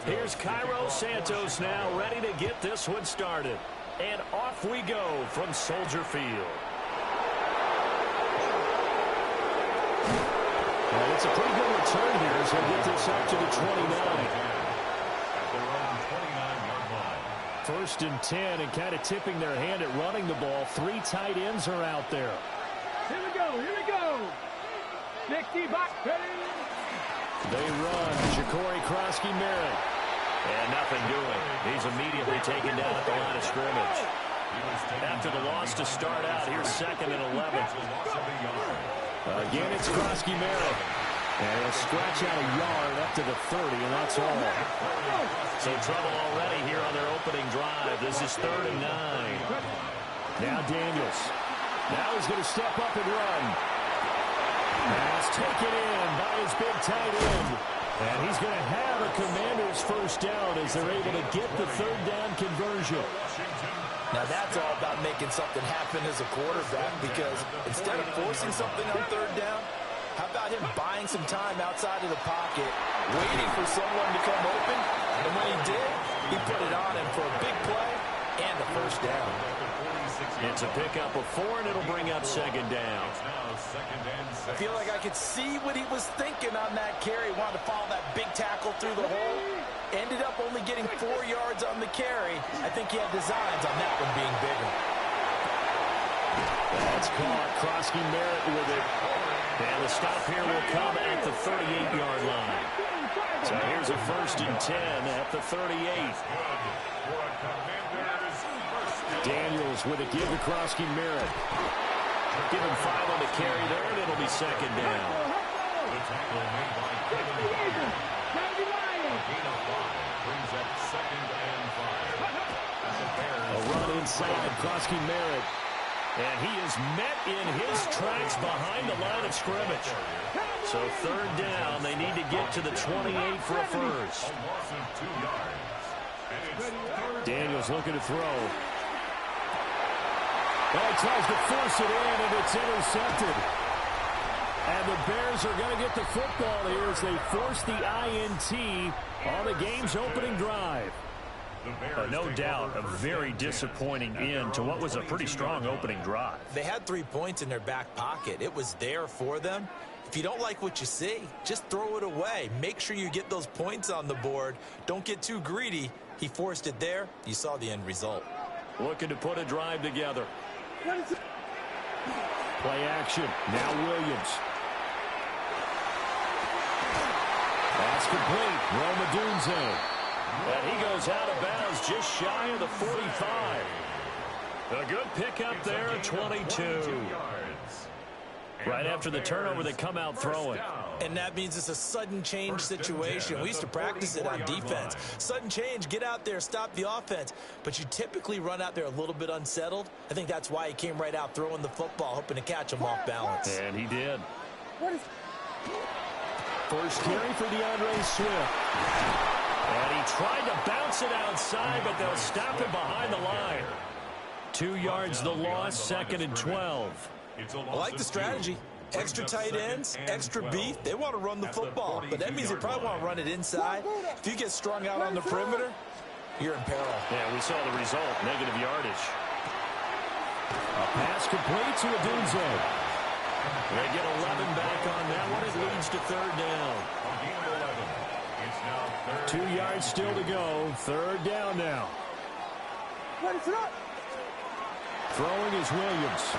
Here's Cairo Santos now ready to get this one started. And off we go from Soldier Field. Well, it's a pretty good return here as he'll get this up to the 29. First and 10, and kind of tipping their hand at running the ball. 3 tight ends are out there. Here we go, here we go. 60 back, ready. They run. Ja'Cory Krosky-Merritt. And nothing doing. He's immediately taken down at the line of scrimmage. After the loss to start out, here's 2nd and 11. Again, it's Krosky-Merritt. And he'll scratch out a yard up to the 30, and that's all. So trouble already here on their opening drive. This is 3rd and 9. Now Daniels. Now he's going to step up and run. Pass taken in by his big tight end. And he's going to have a Commander's first down as they're able to get the 3rd down conversion. Now that's all about making something happen as a quarterback, because instead of forcing something on 3rd down, how about him buying some time outside of the pocket, waiting for someone to come open, and when he did, he put it on him for a big play and a first down. It's a pickup of 4, and it'll bring up 2nd down. I feel like I could see what he was thinking on that carry. Wanted to follow that big tackle through the hole. Ended up only getting 4 yards on the carry. I think he had designs on that one being bigger. That's caught. Krosky-Merritt with it. And the stop here will come at the 38-yard line. So here's a 1st and 10 at the 38. Daniels with a give to Krosky-Merritt. Give him 5 on the carry there, and it'll be 2nd down. The tackle made by Kevin Yeager. Gain of 5 brings up 2nd and 5. A run inside Krosky-Merritt. And he is met in his tracks behind the line of scrimmage. So 3rd down, they need to get to the 28 for a first. Daniels looking to throw. Well, he tries to force it in, and it's intercepted. And the Bears are going to get the football here as they force the INT on the game's opening drive. No doubt, a very disappointing end to what was a pretty strong opening drive. They had 3 points in their back pocket. It was there for them. If you don't like what you see, just throw it away. Make sure you get those points on the board. Don't get too greedy. He forced it there. You saw the end result. Looking to put a drive together. Play action. Now Williams. That's complete. Roma Dunze. And he goes out of bounds just shy of the 45. A good pickup there at 22. Right after the turnover, they come out throwing. And that means it's a sudden change situation. We used to practice it on defense. Sudden change, get out there, stop the offense. But you typically run out there a little bit unsettled. I think that's why he came right out throwing the football, hoping to catch him off balance. And he did. First carry for DeAndre Swift. And he tried to bounce it outside, but they'll stop him behind the line. 2 yards the loss, 2nd and 12. I like the strategy. Extra tight ends, extra beef. They want to run the football, but that means they probably want to run it inside. If you get strung out on the perimeter, you're in peril. Yeah, we saw the result, negative yardage. A pass complete to Odunze. They get 11 back on that one. It leads to 3rd down. 2 yards still to go. 3rd down now. Throwing is Williams.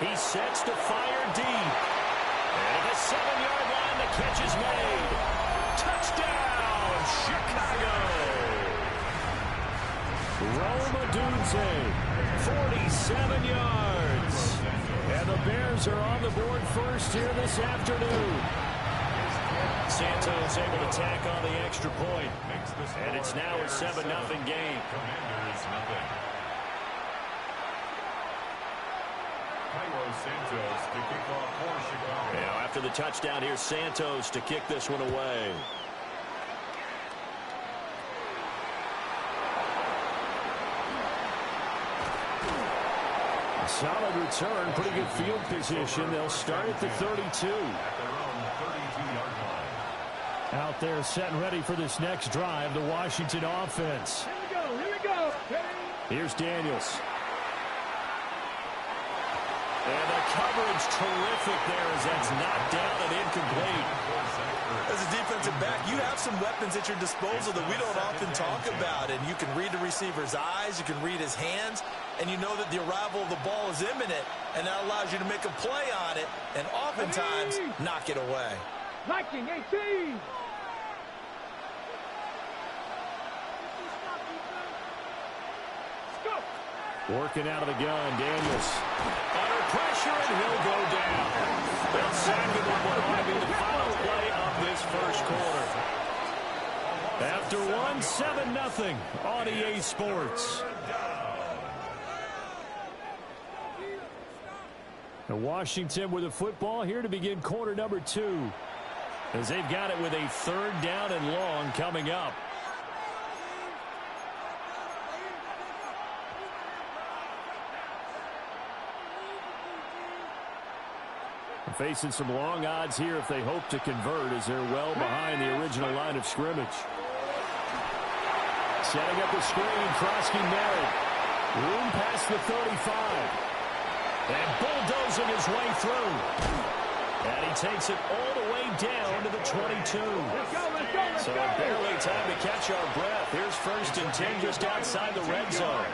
He sets to fire deep. And at the 7-yard line, the catch is made. Touchdown, Chicago. Roma Dunze, 47 yards. And the Bears are on the board first here this afternoon. Santos able to tack on the extra point. And it's now a 7-0 game. Now after the touchdown, here's Santos to kick this one away. A solid return, pretty good field position. They'll start at the 32. Out out there setting ready for this next drive, the Washington offense. Here we go. Here's Daniels. And the coverage terrific there as that's knocked down and incomplete. As a defensive back, you have some weapons at your disposal that we don't often talk about. And you can read the receiver's eyes, you can read his hands, and you know that the arrival of the ball is imminent, and that allows you to make a play on it and oftentimes knock it away. Liking 18. Working out of the gun, Daniels. Under pressure, and he'll go down. They'll sack him on what ought to be the final play of this first quarter. After one, 7-0 on EA Sports. And Washington with the football here to begin quarter number 2. As they've got it with a 3rd down and long coming up. Facing some long odds here if they hope to convert, as they're well behind the original line of scrimmage. Setting up the screen, Krosky Merritt. Room past the 35. And bulldozing his way through. And he takes it all the way down to the 22. So barely time to catch our breath. Here's 1st and 10 just outside the red zone.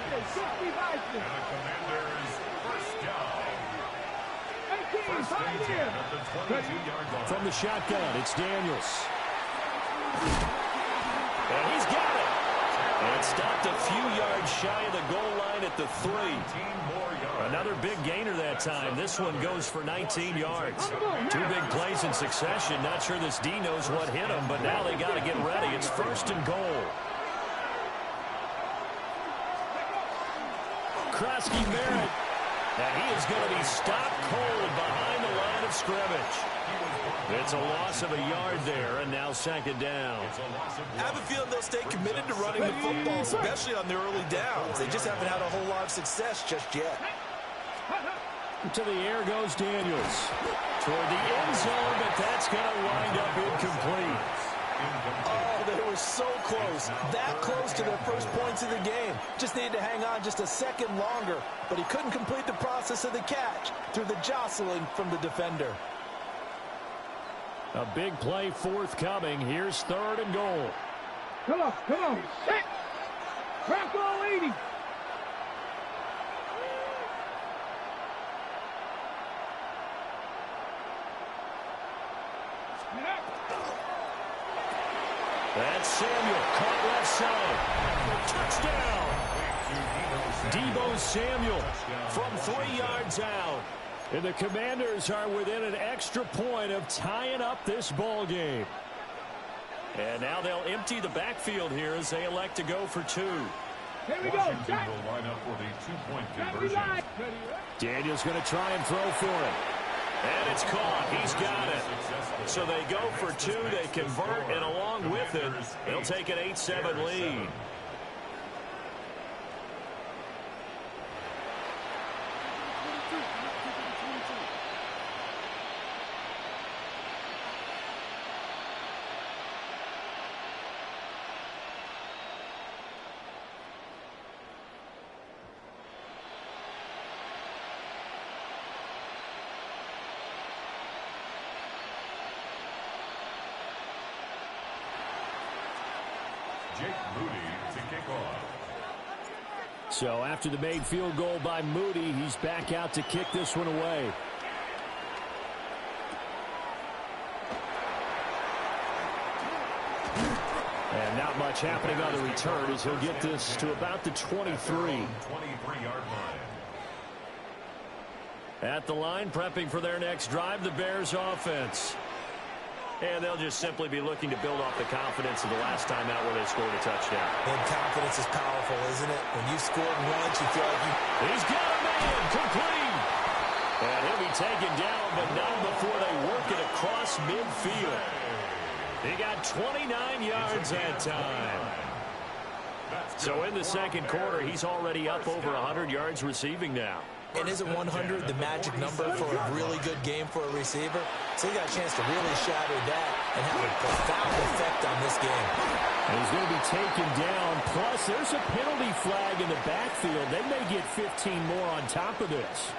From the shotgun, it's Daniels. And he's got it. And stopped a few yards shy of the goal line at the 3. Another big gainer that time. This one goes for 19 yards. 2 big plays in succession. Not sure this D knows what hit him, but now they got to get ready. It's 1st and goal. Krosky Merritt. And he is going to be stopped cold behind the line of scrimmage. It's a loss of a yard there, and now 2nd down. I have a feeling they'll stay committed to running the football, especially on the early downs. They just haven't had a whole lot of success just yet. To the air goes Daniels. Toward the end zone, but that's going to wind up incomplete. Oh, they were so close. That close to their first points of the game. Just needed to hang on just a second longer, but he couldn't complete the process of the catch through the jostling from the defender. A big play forthcoming. Here's 3rd and goal. Come on. Set. Crack all 80. That's Samuel, caught left side. Touchdown. Deebo Samuel from 3 yards out. And the Commanders are within an extra point of tying up this ball game. And now they'll empty the backfield here as they elect to go for 2. Here we go. Washington will line up for the 2-point conversion. Daniel's going to try and throw for it. And it's caught. He's got it. So they go for 2. They convert, and along with it, they'll take an 8-7 lead. So after the made field goal by Moody, he's back out to kick this one away. And not much happening on the return as he'll get this to about the 23. 23-yard line. At the line, prepping for their next drive, the Bears offense. And they'll just simply be looking to build off the confidence of the last time out where they scored a touchdown. And confidence is powerful, isn't it? When you've scored once, you feel like you... He's got a man, complete. And he'll be taken down, but not before they work it across midfield. He got 29 yards that time. So in the second quarter, he's already up over 100 yards receiving now. And isn't 100 the magic number for a really good game for a receiver? So he got a chance to really shatter that and have a profound effect on this game. And he's going to be taken down. Plus, there's a penalty flag in the backfield. They may get 15 more on top of this.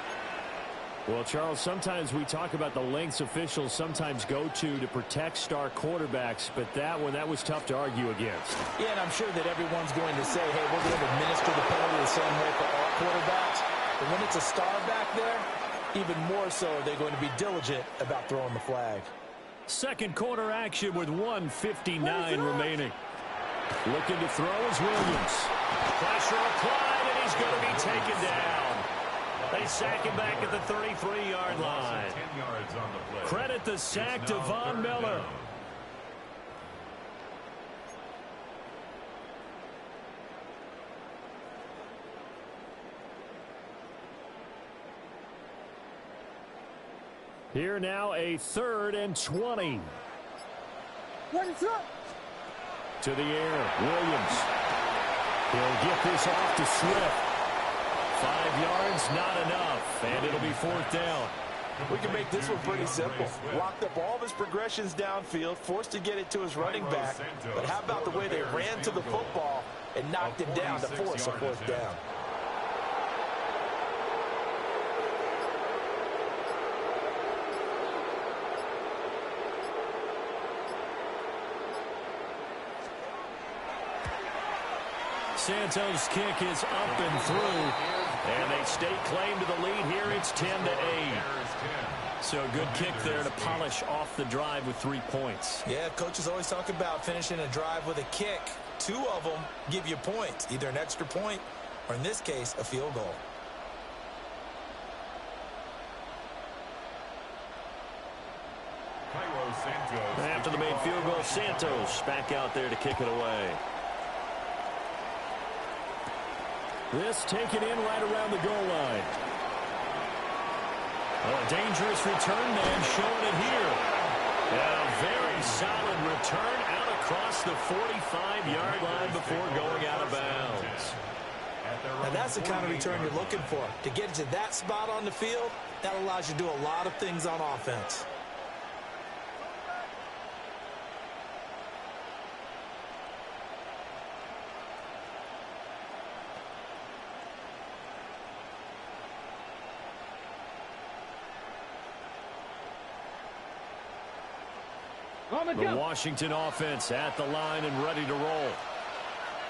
Well, Charles, sometimes we talk about the lengths officials sometimes go to protect star quarterbacks, but that was tough to argue against. Yeah, and I'm sure that everyone's going to say, hey, we're going to administer the penalty the same way for all quarterbacks. But when it's a star back there, even more so are they going to be diligent about throwing the flag. Second quarter action with 1:59 remaining. Looking to throw is Williams. Pressure applied, and he's going to be taken down. They sack him back at the 33-yard line. Credit the sack to Von Miller. Here now a 3rd and 20. To the air, Williams. He'll get this off to Swift. 5 yards, not enough, and it'll be 4th down. We can make this one pretty simple. Locked up all of his progressions downfield, forced to get it to his running back. But how about the way they ran to the football and knocked him down to force a 4th down? Santos' kick is up and through. And they stake claim to the lead here. It's 10-8. So a good kick there to polish off the drive with 3 points. Yeah, coaches always talk about finishing a drive with a kick. 2 of them give you points, either an extra point or, in this case, a field goal. After the made field goal, Santos back out there to kick it away. This taken in right around the goal line. Oh, a dangerous return man showing it here. And a very solid return out across the 45-yard line before going out of bounds. And that's the kind of return you're looking for. To get to that spot on the field, that allows you to do a lot of things on offense. The Washington offense at the line and ready to roll.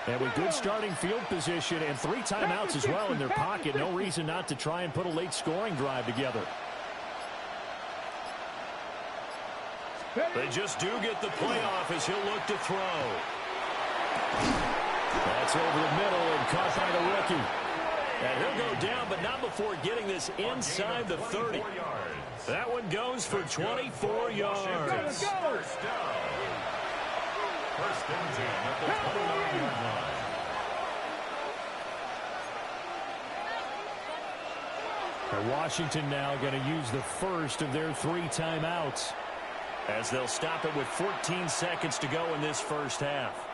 And with good starting field position and 3 timeouts as well in their pocket, no reason not to try and put a late scoring drive together. They just do get the playoff as he'll look to throw. That's over the middle and caught by the rookie. And he'll go down, but not before getting this inside the 30. That one goes for 24 yards. First down. First and 10 at the 29-yard line. And Washington now going to use the first of their 3 timeouts, as they'll stop it with 14 seconds to go in this first half.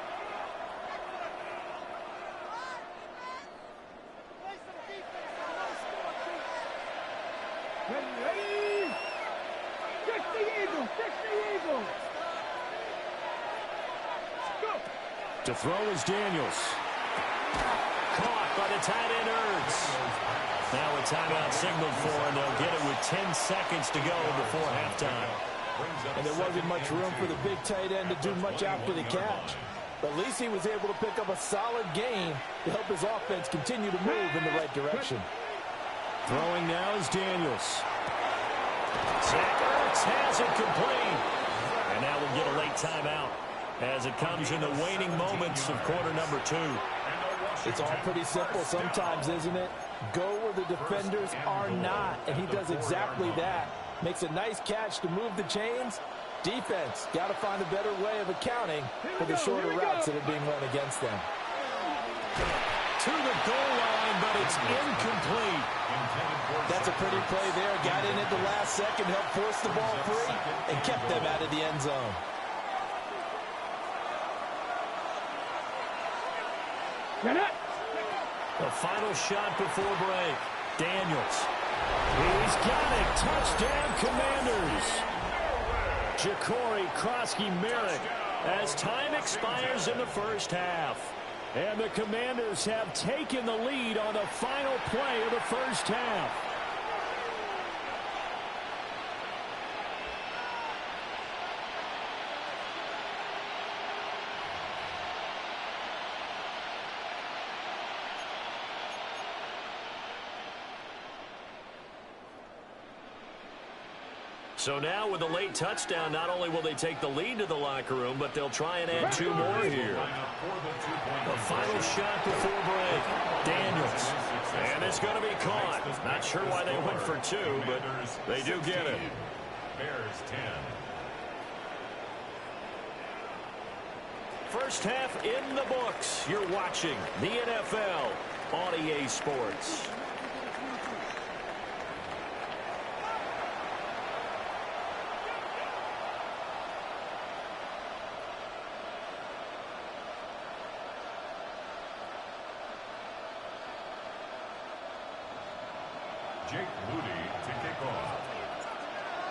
To throw is Daniels. Caught by the tight end Ertz. Now a timeout signaled for, and they'll get it with 10 seconds to go before halftime. And there wasn't much room for the big tight end to do much after the catch. But at least he was able to pick up a solid gain to help his offense continue to move in the right direction. Throwing now is Daniels. Zach Ertz has it complete. And now we'll get a late timeout as it comes in the waning moments of quarter number 2. It's all pretty simple sometimes, isn't it? Go where the defenders are not, and he does exactly that. Makes a nice catch to move the chains. Defense, got to find a better way of accounting for the shorter routes that are being run against them. To the goal line, but it's incomplete. That's a pretty play there. Got in at the last second, helped force the ball free, and kept them out of the end zone. The final shot before break. Daniels. He's got it. Touchdown, Commanders. Jacory Krosky-Merrick as time expires in the first half. And the Commanders have taken the lead on the final play of the first half. So now with a late touchdown, not only will they take the lead to the locker room, but they'll try and add 2 more here. The final shot before break. Daniels. And it's going to be caught. Not sure why they went for 2, but they do get it. Bears 10. First half in the books. You're watching the NFL on EA Sports.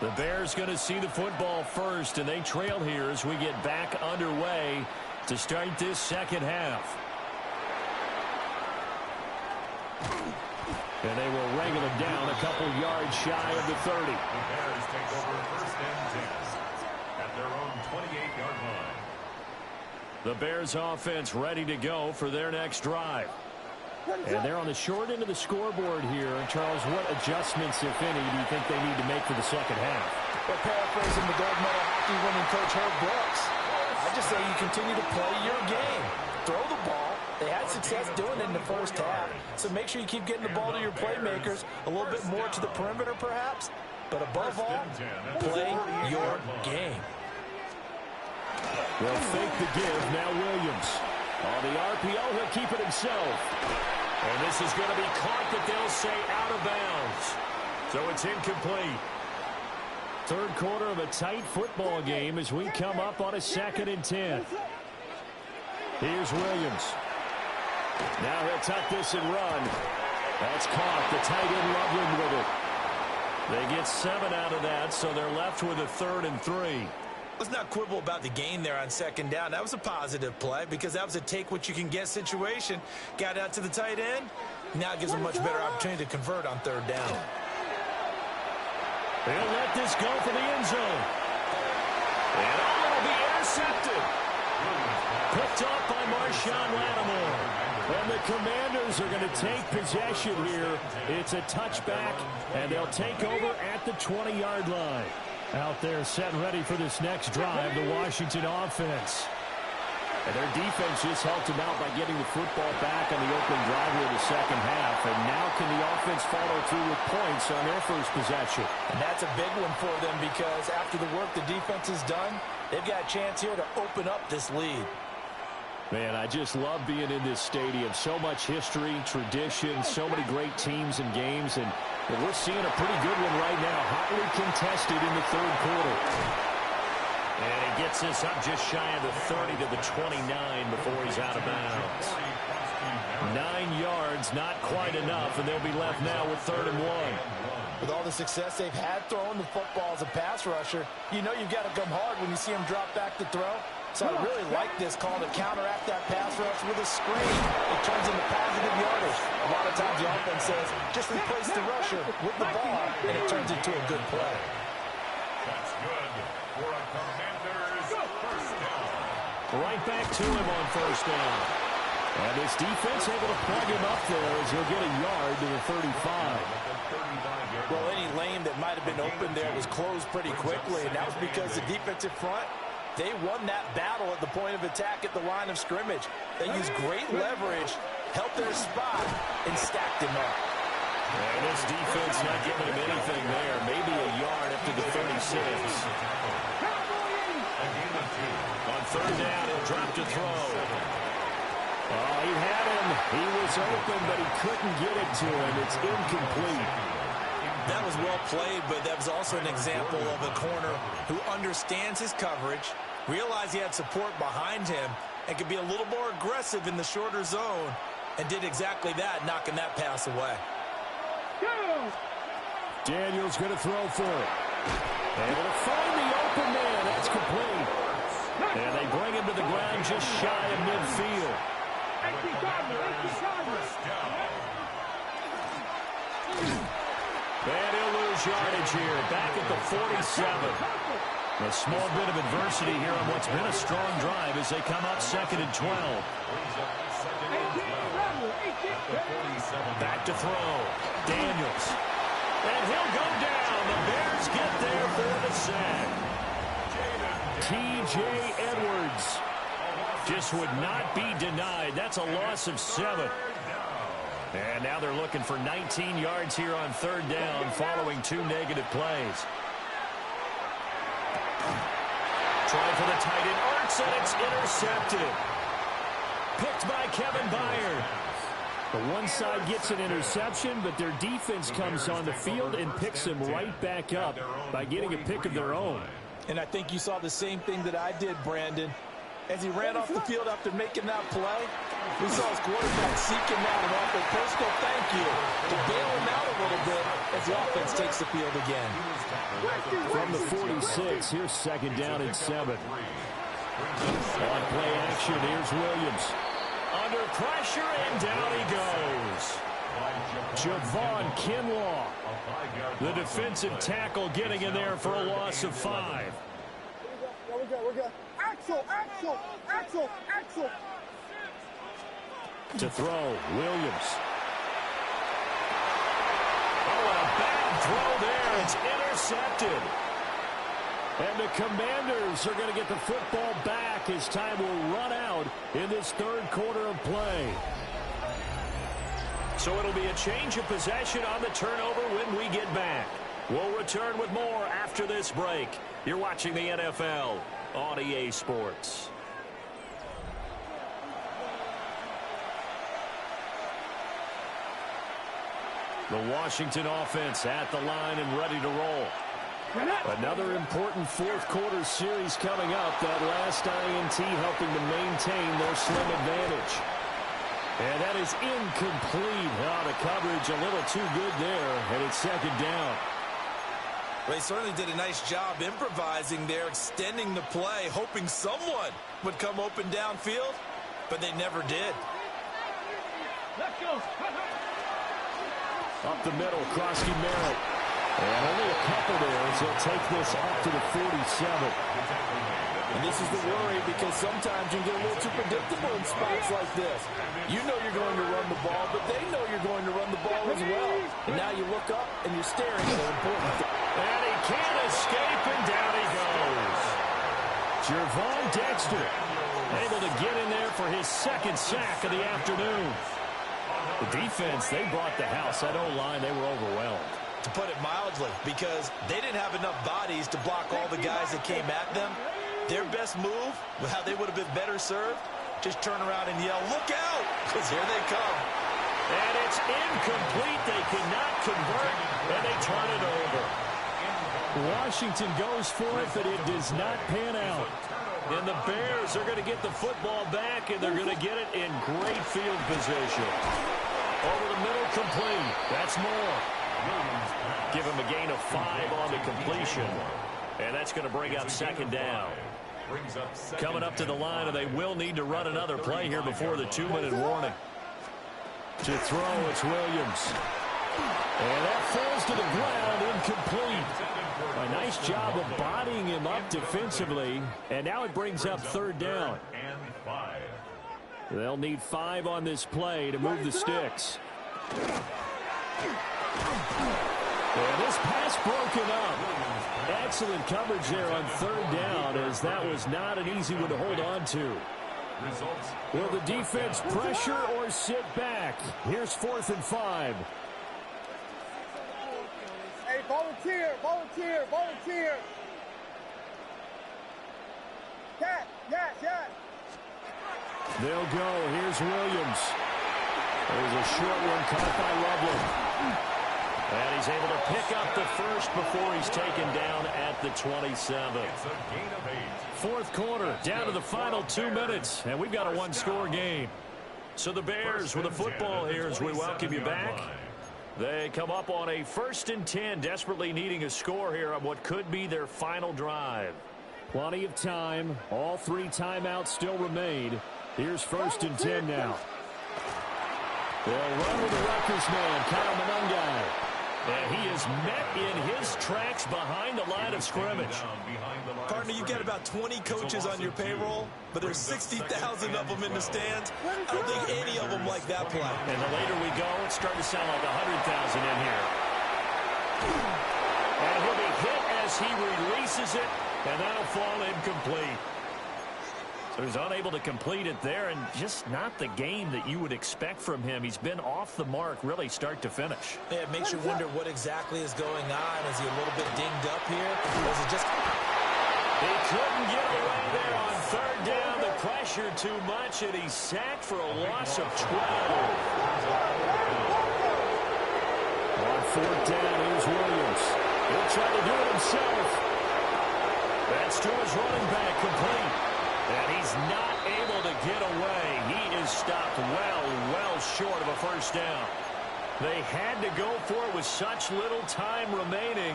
The Bears going to see the football first, and they trail here as we get back underway to start this second half. And they will wrangle it down a couple yards shy of the 30. The Bears take over first and 10 at their own 28-yard line. The Bears offense ready to go for their next drive. And they're on the short end of the scoreboard here. Charles, what adjustments, if any, do you think they need to make for the second half? Well, paraphrasing the gold medal hockey winning coach Herb Brooks, I just say you continue to play your game. Throw the ball. They had success doing it in the first half. So make sure you keep getting the ball to your playmakers, a little bit more to the perimeter perhaps. But above all, play your game. They'll fake the give. Now Williams. On the RPO, he'll keep it himself. And this is going to be caught, but they'll say out of bounds. So it's incomplete. Third quarter of a tight football game as we come up on a 2nd and 10. Here's Williams. Now he'll tuck this and run. That's caught. The tight end Loveland with it. They get 7 out of that, so they're left with a 3rd and 3. Let's not quibble about the gain there on 2nd down. That was a positive play because that was a take-what-you-can-get situation. Got out to the tight end. Now it gives them a much better opportunity to convert on 3rd down. They'll let this go for the end zone. And it'll be intercepted. Picked up by Marshawn Lattimore. And the Commanders are going to take possession here. It's a touchback, and they'll take over at the 20-yard line. Out there set ready for this next drive, the Washington offense. And their defense just helped them out by getting the football back on the opening drive here in the second half. And now can the offense follow through with points on their first possession? And that's a big one for them because after the work the defense has done, they've got a chance here to open up this lead. Man, I just love being in this stadium. So much history, tradition, so many great teams and games. And we're seeing a pretty good one right now, hotly contested in the third quarter. And he gets this up just shy of the 30 to the 29 before he's out of bounds. 9 yards, not quite enough, and they'll be left now with 3rd and 1. With all the success they've had throwing the football as a pass rusher, you know you've got to come hard when you see them drop back to throw. So I really like this call to counteract that pass rush with a screen. It turns into positive yardage. A lot of times the offense says, just replace the rusher with the ball, and it turns into a good play. That's good for a Commanders first down. Right back to him on 1st down. And this defense able to plug him up there as he'll get a yard to the 35. Well, any lane that might have been open there was closed pretty quickly, and that was because the defensive front, they won that battle at the point of attack at the line of scrimmage. They used great leverage, helped their spot, and stacked him up. And this defense not giving him anything there. Maybe a yard up to the 36. On 3rd down, he'll drop to throw. Oh, he had him. He was open, but he couldn't get it to him. It's incomplete. That was well played, but that was also an example of a corner who understands his coverage, realized he had support behind him, and could be a little more aggressive in the shorter zone, and did exactly that, knocking that pass away. Daniels going to throw for it. Able to find the open man. That's complete. And they bring him to the ground just shy of midfield. And he'll lose yardage here. Back at the 47. A small bit of adversity here on what's been a strong drive as they come up 2nd and 12. Back to throw. Daniels. And he'll go down. The Bears get there for the sack. T.J. Edwards just would not be denied. That's a loss of 7. And now they're looking for 19 yards here on 3rd down following 2 negative plays. Trying for the tight end. Arcs, and it's intercepted. Picked by Kevin Byard. The one side gets an interception, but their defense comes on the field and picks them right back up by getting a pick of their own. And I think you saw the same thing that I did, Brandon. As he ran off the field after making that play, we saw his quarterback seeking out and offer personal thank you to bail him out a little bit as the offense takes the field again. From the 46, here's 2nd down and 7. On play action, here's Williams. Under pressure, and down he goes. Javon Kinlaw, the defensive tackle, getting in there for a loss of 5. We're good. Axel. To throw, Williams. Oh, a bad throw there. It's intercepted. And the Commanders are going to get the football back as time will run out in this 3rd quarter of play. So it'll be a change of possession on the turnover when we get back. We'll return with more after this break. You're watching the NFL on EA Sports. The Washington offense at the line and ready to roll. Another important 4th quarter series coming up. That last INT helping to maintain their slim advantage. And that is incomplete. The coverage a little too good there, and it's 2nd down. They certainly did a nice job improvising there, extending the play, hoping someone would come open downfield, but they never did. Let's go. Up the middle, Krosky Merritt. And only a couple there as he'll take this up to the 47. And this is the worry because sometimes you get a little too predictable in spots like this. You know you're going to run the ball, but they know you're going to run the ball as well. And now you look up and you're staring at an important thing. And he can't escape, and down he goes. Jervon Dexter able to get in there for his 2nd sack of the afternoon. The defense, they brought the house. That O-line, they were overwhelmed. To put it mildly, because they didn't have enough bodies to block all the guys that came at them. Their best move, how they would have been better served, just turn around and yell, "Look out!" Because here they come. And it's incomplete. They cannot convert, and they turn it over. Washington goes for it, but it does not pan out. And the Bears are going to get the football back, and they're going to get it in great field position. Over the middle, complete. That's more. Give him a gain of 5 on the completion. And that's going to bring up 2nd down. Coming up to the line, and they will need to run another play here before the 2-minute warning. To throw, it's Williams. And that falls to the ground, incomplete. A nice job of bodying him up defensively. And now it brings up 3rd down. They'll need 5 on this play to move the sticks. And this pass broken up. Excellent coverage there on 3rd down, as that was not an easy one to hold on to. Will the defense pressure or sit back? Here's 4th and 5. Hey, volunteer. Cat. They'll go. Here's Williams. There's a short one caught by Loveland. And he's able to pick up the first before he's taken down at the 27. 4th quarter, down to the final 2 minutes, and we've got a 1-score game. So the Bears with the football here as we welcome you back. They come up on a 1st and 10, desperately needing a score here on what could be their final drive. Plenty of time. All 3 timeouts still remain. Here's 1st and 10 now. They'll run with the Rutgers man, Kyle Monungai. And he is met in his tracks behind the line of scrimmage. Partner, you've got about 20 coaches on your payroll, but there's 60,000 of them in the stands. I don't think any of them like that play. And the later we go, it's starting to sound like 100,000 in here. And he'll be hit as he releases it, and that'll fall incomplete. So he's unable to complete it there, and just not the game that you would expect from him. He's been off the mark, really, start to finish. Yeah, it makes you wonder what exactly is going on. Is he a little bit dinged up here? Or is it just... He couldn't get away there on 3rd down. The pressure too much, and he's sacked for a loss of 12. On 4th down, here's Williams. He'll try to do it himself. That's to his running back, complete. And he's not able to get away. He is stopped well short of a 1st down. They had to go for it with such little time remaining,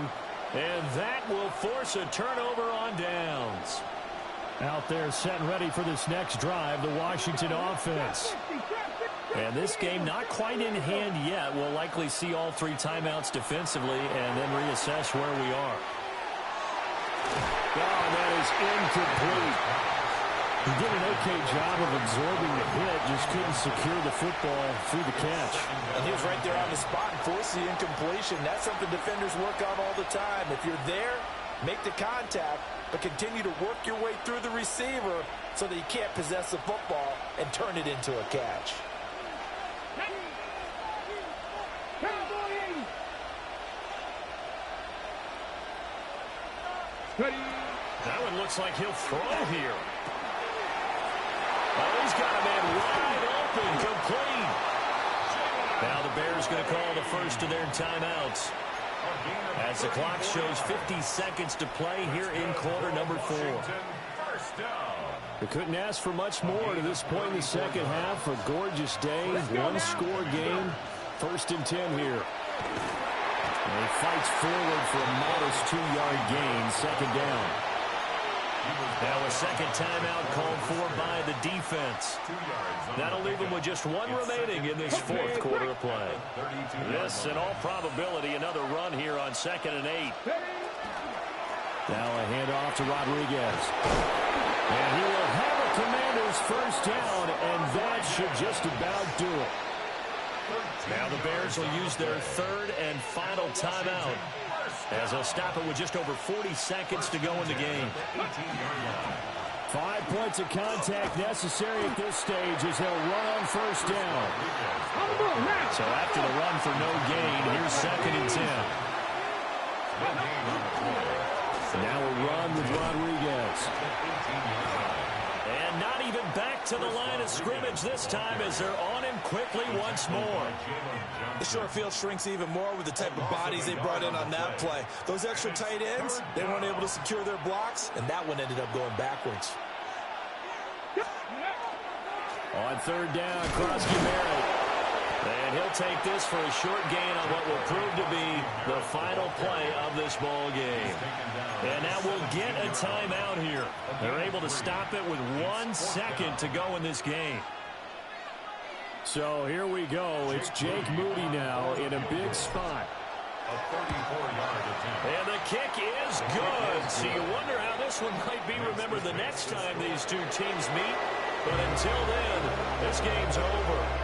and that will force a turnover on downs. Out there set and ready for this next drive, the Washington offense. And this game not quite in hand yet. We'll likely see all 3 timeouts defensively and then reassess where we are. Oh, that is incomplete. He did an okay job of absorbing the hit, just couldn't secure the football through the catch. And he was right there on the spot and forced the incompletion. That's something defenders work on all the time. If you're there, make the contact, but continue to work your way through the receiver so that you can't possess the football and turn it into a catch. That one looks like he'll throw here. Oh, he's got a man wide open, complete. Now the Bears going to call the first of their timeouts. As the clock shows 50 seconds to play here in quarter number 4. They couldn't ask for much more to this point in the second half. A gorgeous day, 1-score game. 1st and 10 here. And he fights forward for a modest 2-yard gain, 2nd down. Now a second timeout called for by the defense. That'll leave them with just 1 remaining in this 4th quarter of play. This, in all probability, another run here on 2nd and 8. Now a handoff to Rodriguez. And he will have a Commander's 1st down, and that should just about do it. Now the Bears will use their 3rd and final timeout, as they'll stop it with just over 40 seconds to go in the game. 5 points of contact necessary at this stage as he'll run on 1st down. So after the run for no gain, here's 2nd and 10. Now a run with Rodriguez. And not even back to the line of scrimmage this time as they're on him quickly once more. The short field shrinks even more with the type of bodies they brought in on that play. Those extra tight ends, they weren't able to secure their blocks, and that one ended up going backwards. On 3rd down, Krosky-Merritt. And he'll take this for a short gain on what will prove to be the final play of this ball game. And now we'll get a timeout here. They're able to stop it with 1 second to go in this game. So here we go. It's Jake Moody now in a big spot. A 34-yard attempt. And the kick is good. So you wonder how this one might be remembered the next time these 2 teams meet. But until then, this game's over.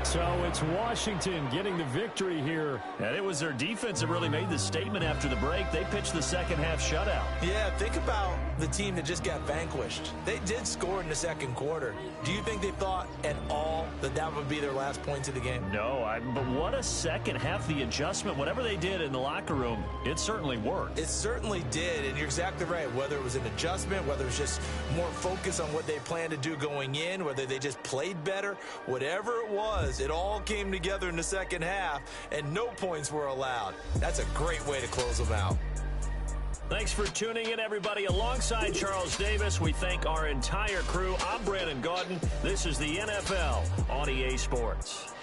So it's Washington getting the victory here. And it was their defense that really made the statement after the break. They pitched the second half shutout. Yeah, think about the team that just got vanquished. They did score in the 2nd quarter. Do you think they thought at all that that would be their last points of the game? No, but what a second half. The adjustment, whatever they did in the locker room, it certainly worked. It certainly did, and you're exactly right. Whether it was an adjustment, whether it was just more focus on what they planned to do going in, whether they just played better, whatever it was, it all came together in the second half, and no points were allowed. That's a great way to close them out. Thanks for tuning in, everybody. Alongside Charles Davis, we thank our entire crew. I'm Brandon Gaudin. This is the NFL on EA Sports.